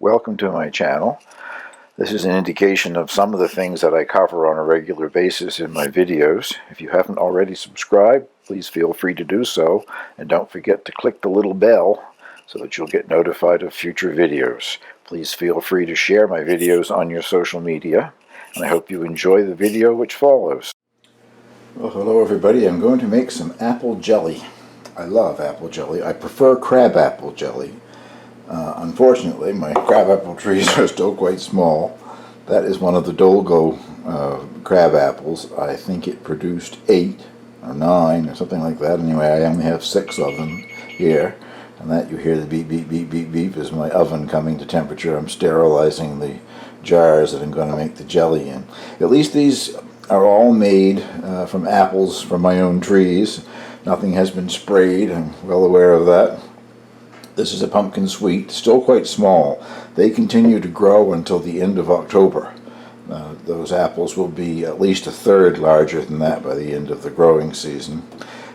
Welcome to my channel. This is an indication of some of the things that I cover on a regular basis in my videos. If you haven't already subscribed, please feel free to do so, and don't forget to click the little bell so that you'll get notified of future videos. Please feel free to share my videos on your social media, and I hope you enjoy the video which follows. Well, hello everybody. I'm going to make some apple jelly. I love apple jelly. I prefer crab apple jelly. Unfortunately, my crabapple trees are still quite small. That is one of the Dolgo crab apples. I think it produced 8 or 9 or something like that. Anyway, I only have 6 of them here. And that you hear the beep, beep, beep, beep, beep is my oven coming to temperature. I'm sterilizing the jars that I'm going to make the jelly in. At least these are all made from apples from my own trees. Nothing has been sprayed. I'm well aware of that. This is a pumpkin sweet, still quite small. They continue to grow until the end of October. Those apples will be at least a third larger than that by the end of the growing season.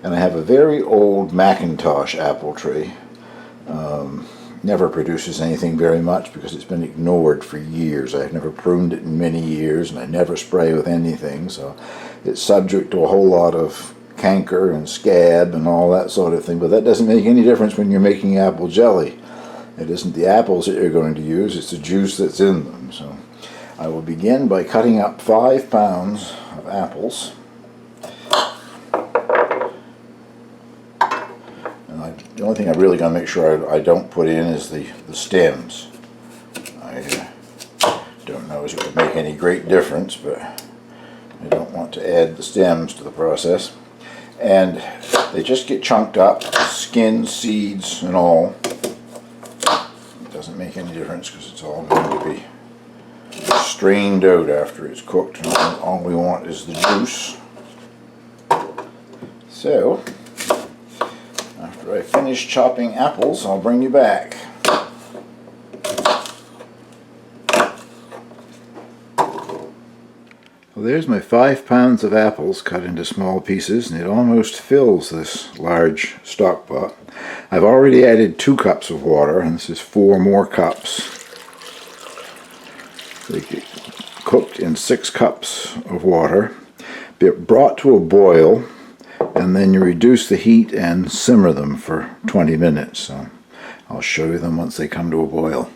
And I have a very old Macintosh apple tree. Never produces anything very much because it's been ignored for years. I've never pruned it in many years, and I never spray with anything, so it's subject to a whole lot of canker and scab and all that sort of thing, but that doesn't make any difference when you're making apple jelly. It isn't the apples that you're going to use, it's the juice that's in them. So I will begin by cutting up 5 pounds of apples. And the only thing I'm really going to make sure I don't put in is the stems. I don't know if it would make any great difference, but I don't want to add the stems to the process. And they just get chunked up, skin, seeds, and all. It doesn't make any difference because it's all going to be strained out after it's cooked. And all we want is the juice. So, after I finish chopping apples, I'll bring you back. Well, there's my 5 pounds of apples cut into small pieces, and it almost fills this large stock pot. I've already added 2 cups of water, and this is 4 more cups. They get cooked in 6 cups of water, brought to a boil, and then you reduce the heat and simmer them for 20 minutes. So I'll show you them once they come to a boil.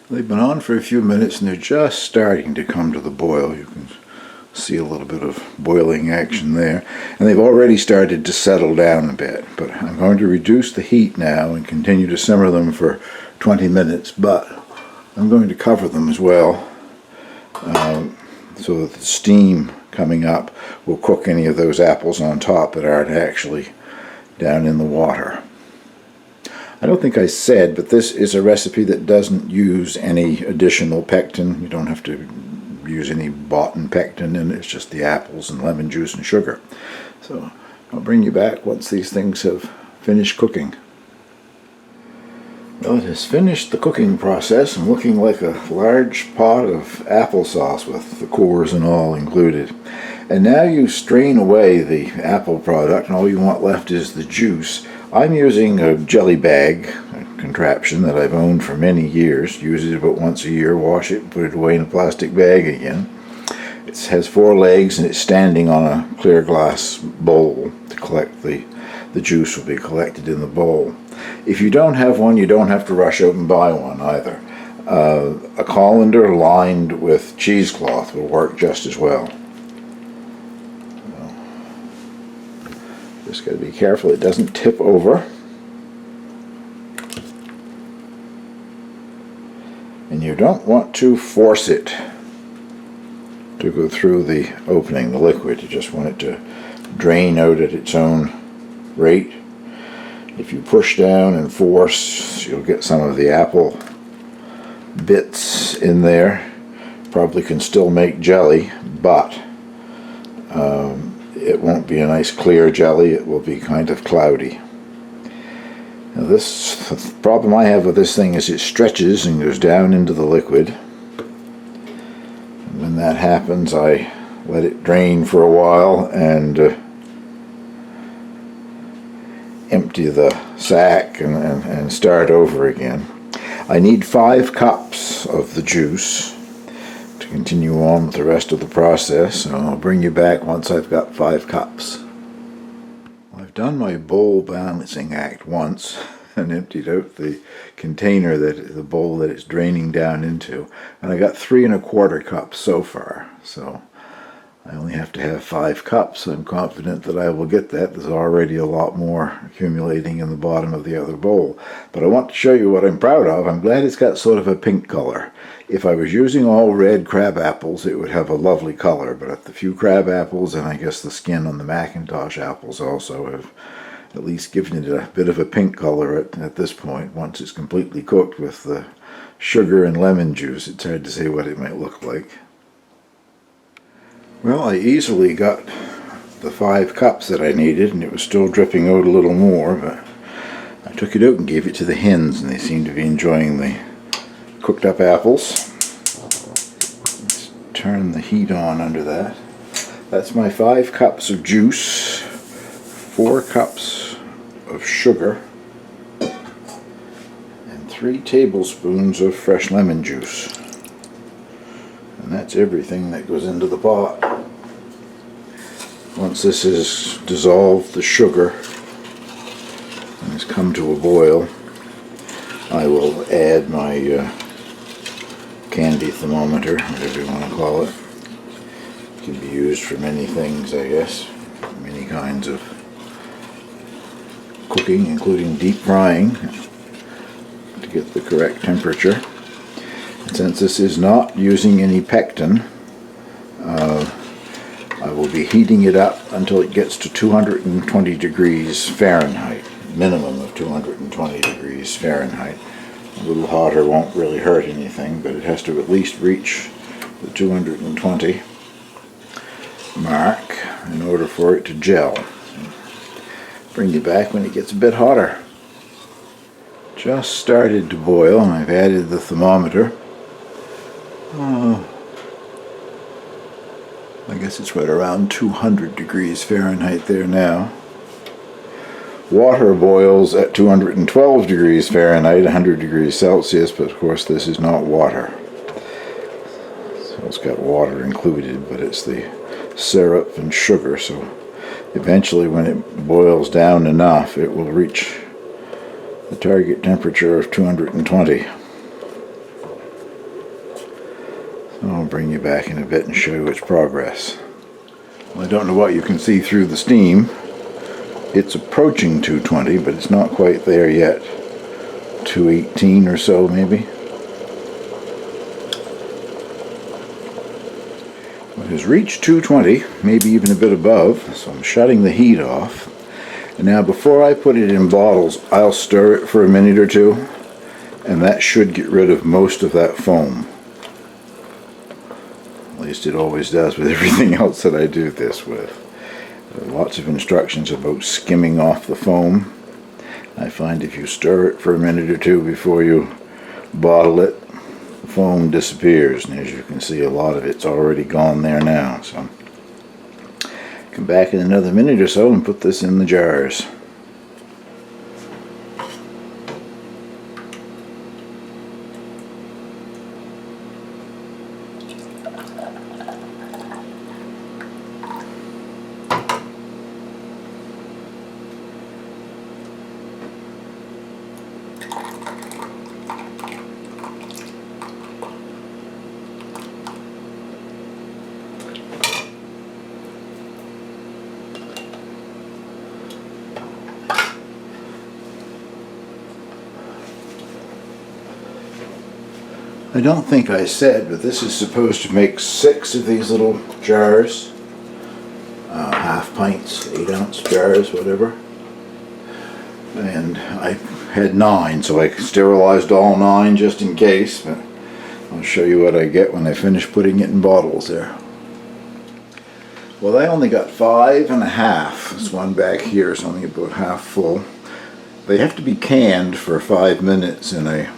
They've been on for a few minutes and they're just starting to come to the boil. You can see a little bit of boiling action there. And they've already started to settle down a bit. But I'm going to reduce the heat now and continue to simmer them for 20 minutes. But I'm going to cover them as well so that the steam coming up will cook any of those apples on top that aren't actually down in the water. I don't think I said, but this is a recipe that doesn't use any additional pectin. You don't have to use any bought-in pectin in it. It's just the apples and lemon juice and sugar. So I'll bring you back once these things have finished cooking. Well, it has finished the cooking process and looking like a large pot of applesauce with the cores and all included. And now you strain away the apple product and all you want left is the juice. I'm using a jelly bag, a contraption that I've owned for many years. Use it about once a year, wash it, and put it away in a plastic bag again. It has 4 legs and it's standing on a clear glass bowl to collect the juice will be collected in the bowl. If you don't have one, you don't have to rush out and buy one either. A colander lined with cheesecloth will work just as well. Just got to be careful it doesn't tip over. And you don't want to force it to go through the opening, the liquid. You just want it to drain out at its own rate. If you push down and force, you'll get some of the apple bits in there. Probably can still make jelly, but it won't be a nice clear jelly. It will be kind of cloudy. Now the problem I have with this thing is it stretches and goes down into the liquid. And when that happens, I let it drain for a while and empty the sack and start over again. I need 5 cups of the juice to continue on with the rest of the process, so I'll bring you back once I've got 5 cups. I've done my bowl balancing act once and emptied out the container, the bowl that it's draining down into, and I got 3 1/4 cups so far, so I only have to have 5 cups. I'm confident that I will get that. There's already a lot more accumulating in the bottom of the other bowl. But I want to show you what I'm proud of. I'm glad it's got sort of a pink color. If I was using all red crab apples, it would have a lovely color, but the few crab apples, and I guess the skin on the Macintosh apples also, have at least given it a bit of a pink color at this point. Once it's completely cooked with the sugar and lemon juice, it's hard to say what it might look like. Well, I easily got the 5 cups that I needed, and it was still dripping out a little more, but I took it out and gave it to the hens, and they seem to be enjoying the cooked up apples. Let's turn the heat on under that. That's my 5 cups of juice, 4 cups of sugar, and 3 tablespoons of fresh lemon juice. And that's everything that goes into the pot. Once this has dissolved the sugar and has come to a boil, I will add my candy thermometer, whatever you want to call it. It can be used for many things, I guess. Many kinds of cooking, including deep frying, to get the correct temperature. Since this is not using any pectin, I will be heating it up until it gets to 220 degrees Fahrenheit, minimum of 220 degrees Fahrenheit. A little hotter won't really hurt anything, but it has to at least reach the 220 mark in order for it to gel. Bring you back when it gets a bit hotter. Just started to boil, and I've added the thermometer. I guess it's right around 200 degrees Fahrenheit there now. Water boils at 212 degrees Fahrenheit, 100 degrees Celsius, but of course this is not water. So it's got water included, but it's the syrup and sugar, so eventually when it boils down enough, it will reach the target temperature of 220. I'll bring you back in a bit and show you its progress. Well, I don't know what you can see through the steam. It's approaching 220, but it's not quite there yet. 218 or so, maybe. It has reached 220, maybe even a bit above, so I'm shutting the heat off. And now before I put it in bottles, I'll stir it for a minute or two, and that should get rid of most of that foam. At least it always does with everything else that I do this with. There are lots of instructions about skimming off the foam. I find if you stir it for a minute or two before you bottle it, the foam disappears, and as you can see, a lot of it's already gone there now. So come back in another minute or so and put this in the jars. I don't think I said, but this is supposed to make 6 of these little jars, half pints, 8-ounce jars, whatever. And I had 9, so I sterilized all 9 just in case, but I'll show you what I get when I finish putting it in bottles there. Well, I only got 5 1/2. This one back here is only about half full. They have to be canned for 5 minutes in a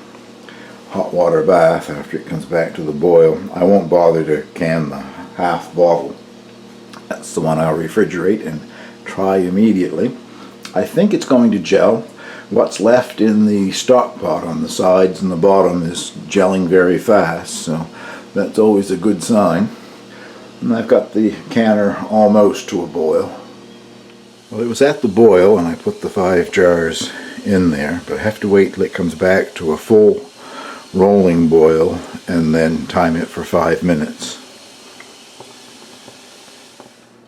hot water bath after it comes back to the boil. I won't bother to can the half bottle. That's the one I'll refrigerate and try immediately. I think it's going to gel. What's left in the stock pot on the sides and the bottom is gelling very fast, so that's always a good sign. And I've got the canner almost to a boil. Well, it was at the boil and I put the 5 jars in there, but I have to wait till it comes back to a full rolling boil and then time it for 5 minutes.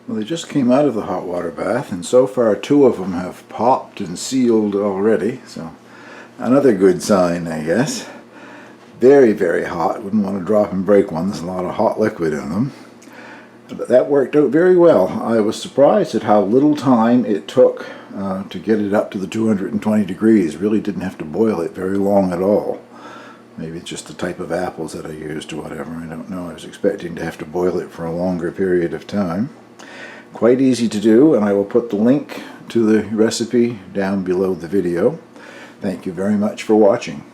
Well, they just came out of the hot water bath, and so far 2 of them have popped and sealed already, so another good sign, I guess. Very, very hot. Wouldn't want to drop and break one. There's a lot of hot liquid in them. But that worked out very well. I was surprised at how little time it took to get it up to the 220 degrees. Really didn't have to boil it very long at all. Maybe it's just the type of apples that I used or whatever. I don't know. I was expecting to have to boil it for a longer period of time. Quite easy to do, and I will put the link to the recipe down below the video. Thank you very much for watching.